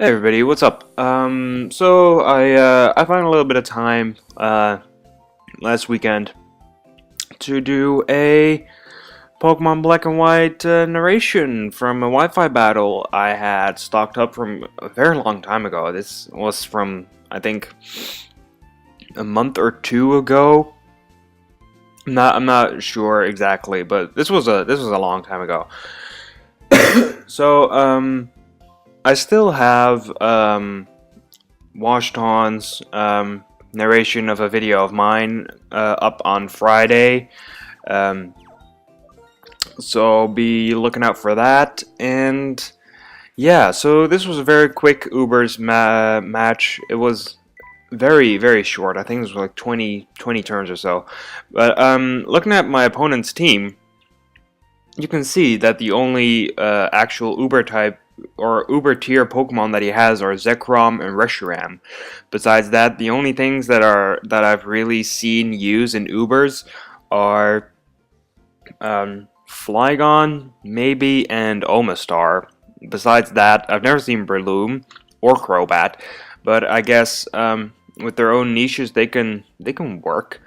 Hey everybody, what's up? I found a little bit of time last weekend to do a Pokemon Black and White narration from a Wi-Fi battle I had stocked up from a very long time ago. This was from, I think, a month or two ago. I'm not sure exactly, but this was a long time ago. I still have Washton's narration of a video of mine up on Friday, so I'll be looking out for that. And yeah, so this was a very quick Ubers match. It was very short. I think it was like 20 turns or so. But looking at my opponent's team, you can see that the only actual Uber type or Uber tier Pokemon that he has are Zekrom and Reshiram. Besides that, the only things that I've really seen used in Ubers are Flygon, maybe, and Omastar. Besides that, I've never seen Breloom or Crobat, but I guess with their own niches, they can work.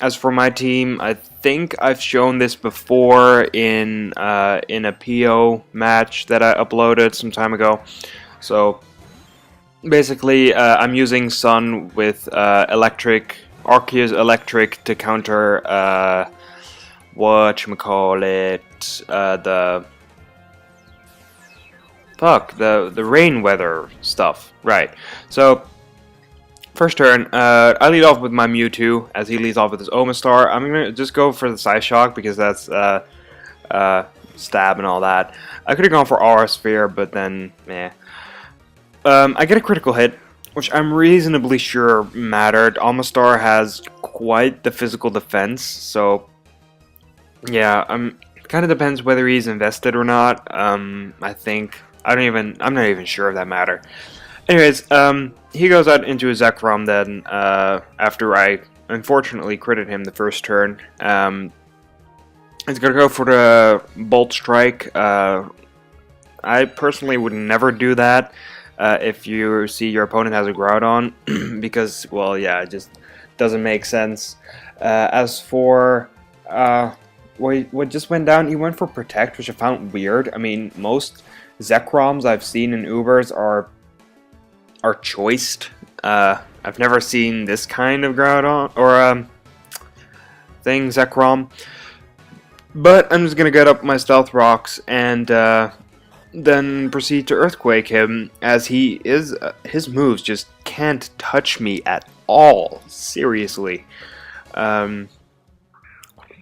As for my team, I think I've shown this before in a PO match that I uploaded some time ago. So basically, I'm using Sun with Electric, Arceus Electric to counter the rain weather stuff. Right. So first turn, I lead off with my Mewtwo, as he leads off with his Omastar. I'm going to just go for the Psyshock, because that's stab and all that. I could have gone for Aura Sphere, but then, meh. I get a critical hit, which I'm reasonably sure mattered. Omastar has quite the physical defense, so yeah, kind of depends whether he's invested or not. I think, I'm not even sure if that mattered. Anyways, he goes out into his Zekrom then, after I unfortunately critted him the first turn. He's gonna go for the Bolt Strike. I personally would never do that if you see your opponent has a Groudon, because, well, yeah, it just doesn't make sense. As for what just went down, he went for Protect, which I found weird. I mean, most Zekroms I've seen in Ubers are choiced. I've never seen this kind of Groudon or thing, Zekrom. But I'm just gonna get up my Stealth Rocks and then proceed to Earthquake him, as his moves just can't touch me at all. Seriously. But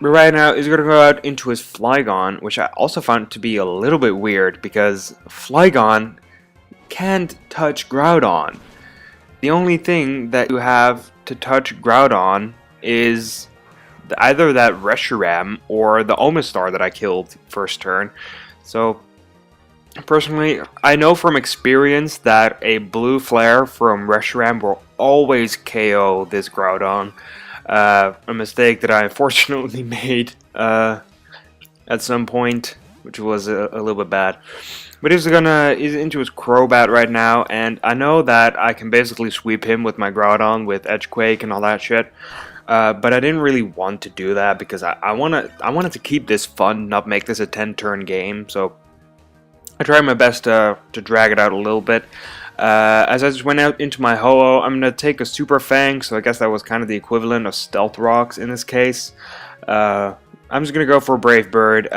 right now, he's gonna go out into his Flygon, which I also found to be a little bit weird, because Flygon can't touch Groudon. The only thing that you have to touch Groudon is either that Reshiram or the Omastar that I killed first turn. So personally, I know from experience that a Blue Flare from Reshiram will always KO this Groudon. A mistake that I unfortunately made at some point, which was a little bit bad. But he's into his Crobat right now, and I know that I can basically sweep him with my Groudon with Edgequake and all that shit. But I didn't really want to do that, because I wanted to keep this fun, not make this a 10-turn game. So I tried my best to drag it out a little bit. As I just went out into my Ho-Oh, I'm gonna take a Super Fang, so I guess that was kind of the equivalent of Stealth Rocks in this case. I'm just gonna go for a Brave Bird,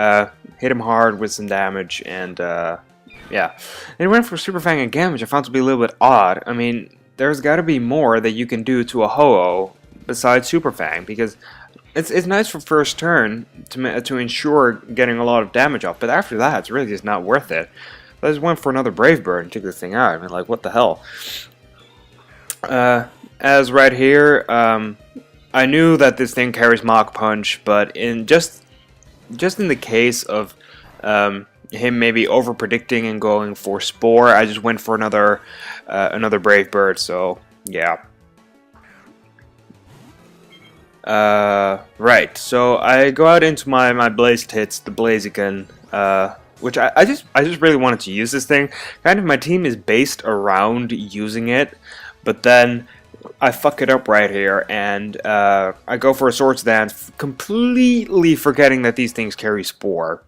hit him hard with some damage, and yeah. And he went for Super Fang again, which I found to be a little bit odd. I mean, there's got to be more that you can do to a Ho-Oh besides Super Fang, because it's nice for first turn to ensure getting a lot of damage off, but after that, it's really just not worth it. So I just went for another Brave Bird and took this thing out. I mean, like, what the hell? As right here, I knew that this thing carries Mach Punch, but just in the case of him maybe over predicting and going for Spore, I just went for another Brave Bird. So yeah. Right. So I go out into my Ballistix, the Blaziken, which I just really wanted to use this thing. Kind of my team is based around using it, but then I fuck it up right here, and I go for a Swords Dance, completely forgetting that these things carry Spore.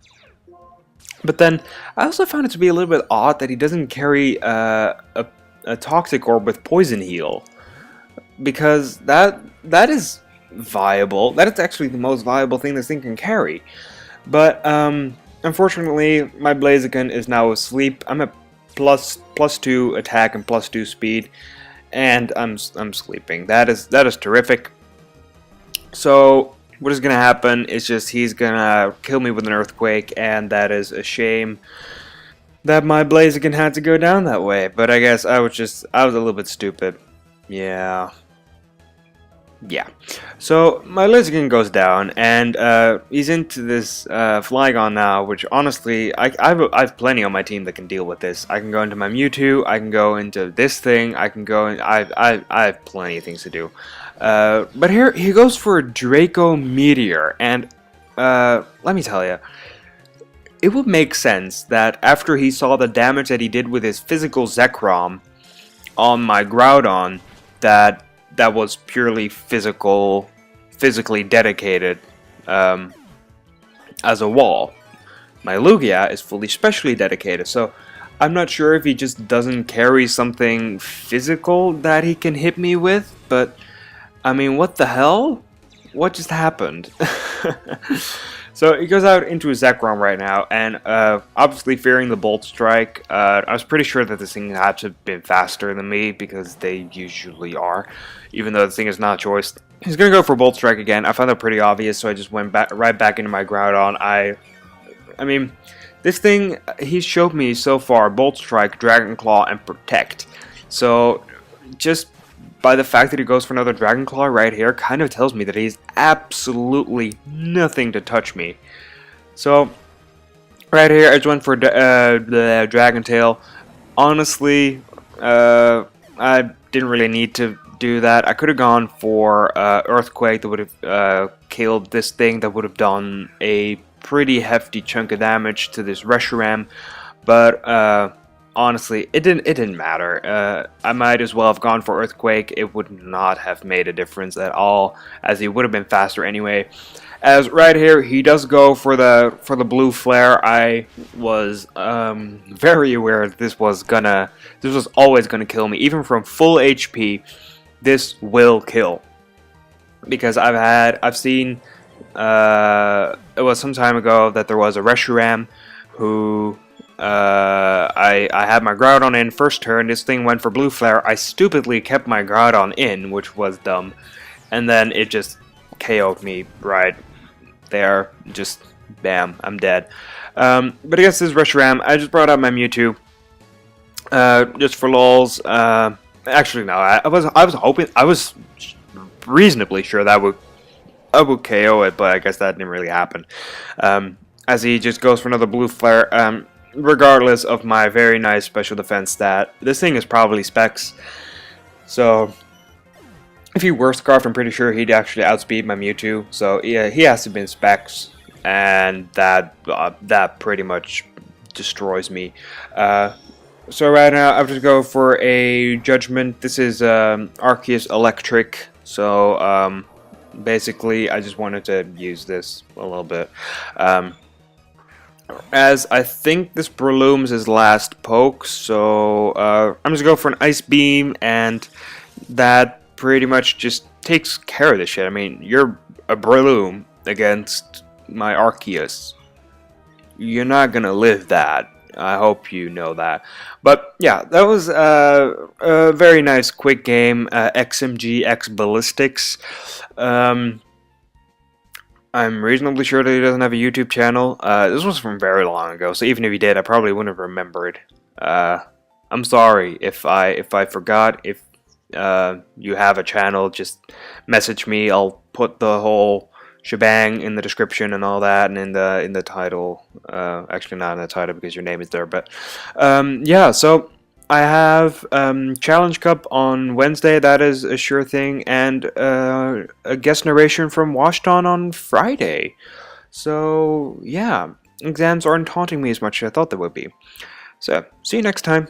But then I also found it to be a little bit odd that he doesn't carry a Toxic Orb with Poison Heal, because that is viable. That is actually the most viable thing this thing can carry. But unfortunately, my Blaziken is now asleep. I'm at plus 2 attack and plus 2 speed, and I'm sleeping. That is terrific. So what is gonna happen is just he's gonna kill me with an Earthquake, and that is a shame that my Blaziken had to go down that way. But I guess I was a little bit stupid. Yeah. So my Blaziken goes down, and he's into this Flygon now, which honestly, I have plenty on my team that can deal with this. I can go into my Mewtwo, I can go into this thing, I can go in, I have plenty of things to do. But here he goes for a Draco Meteor, and let me tell you, it would make sense that after he saw the damage that he did with his physical Zekrom on my Groudon, that was purely physically dedicated as a wall. My Lugia is fully specially dedicated, so I'm not sure if he just doesn't carry something physical that he can hit me with, but I mean, what the hell? What just happened? So he goes out into his Zekrom right now, and obviously fearing the Bolt Strike, I was pretty sure that this thing had to have been faster than me, because they usually are, even though this thing is not a choice. He's going to go for Bolt Strike again. I found that pretty obvious, so I just went right back into my Groudon. I mean, this thing, he showed me so far Bolt Strike, Dragon Claw, and Protect. So just by the fact that he goes for another Dragon Claw right here kind of tells me that he's absolutely nothing to touch me. So right here I just went for the Dragon Tail. Honestly, I didn't really need to do that. I could have gone for Earthquake that would have killed this thing, that would have done a pretty hefty chunk of damage to this Reshiram, but honestly, it didn't matter. I might as well have gone for Earthquake. It would not have made a difference at all, as he would have been faster anyway. As right here, he does go for the Blue Flare. I was very aware that this was always gonna kill me, even from full HP. This will kill, because I've seen it was some time ago that there was a Reshiram who. I had my Groudon in first turn. This thing went for Blue Flare. I stupidly kept my Groudon in, which was dumb, and then it just KO'd me right there. Just bam, I'm dead. But I guess this is Reshiram. I just brought out my Mewtwo, just for lols. Actually, no. I was reasonably sure that I would KO it, but I guess that didn't really happen. As he just goes for another Blue Flare. Regardless of my very nice special defense stat, this thing is probably Specs. So if he were Scarf, I'm pretty sure he'd actually outspeed my Mewtwo. So yeah, he has to be in Specs, and that pretty much destroys me. So right now I have to go for a Judgment. This is Arceus Electric. So basically, I just wanted to use this a little bit. As I think this Breloom's his last poke, so I'm just going to go for an Ice Beam, and that pretty much just takes care of this shit. I mean, you're a Breloom against my Arceus. You're not going to live that. I hope you know that. But yeah, that was a very nice quick game, XMG X Ballistix. I'm reasonably sure that he doesn't have a YouTube channel. This was from very long ago, so even if he did, I probably wouldn't have remembered. I'm sorry if I forgot. If you have a channel, just message me. I'll put the whole shebang in the description and all that, and in the title. Actually, not in the title because your name is there. But yeah, so I have Challenge Cup on Wednesday, that is a sure thing, and a guest narration from Washington on Friday. So yeah, exams aren't haunting me as much as I thought they would be. So, see you next time.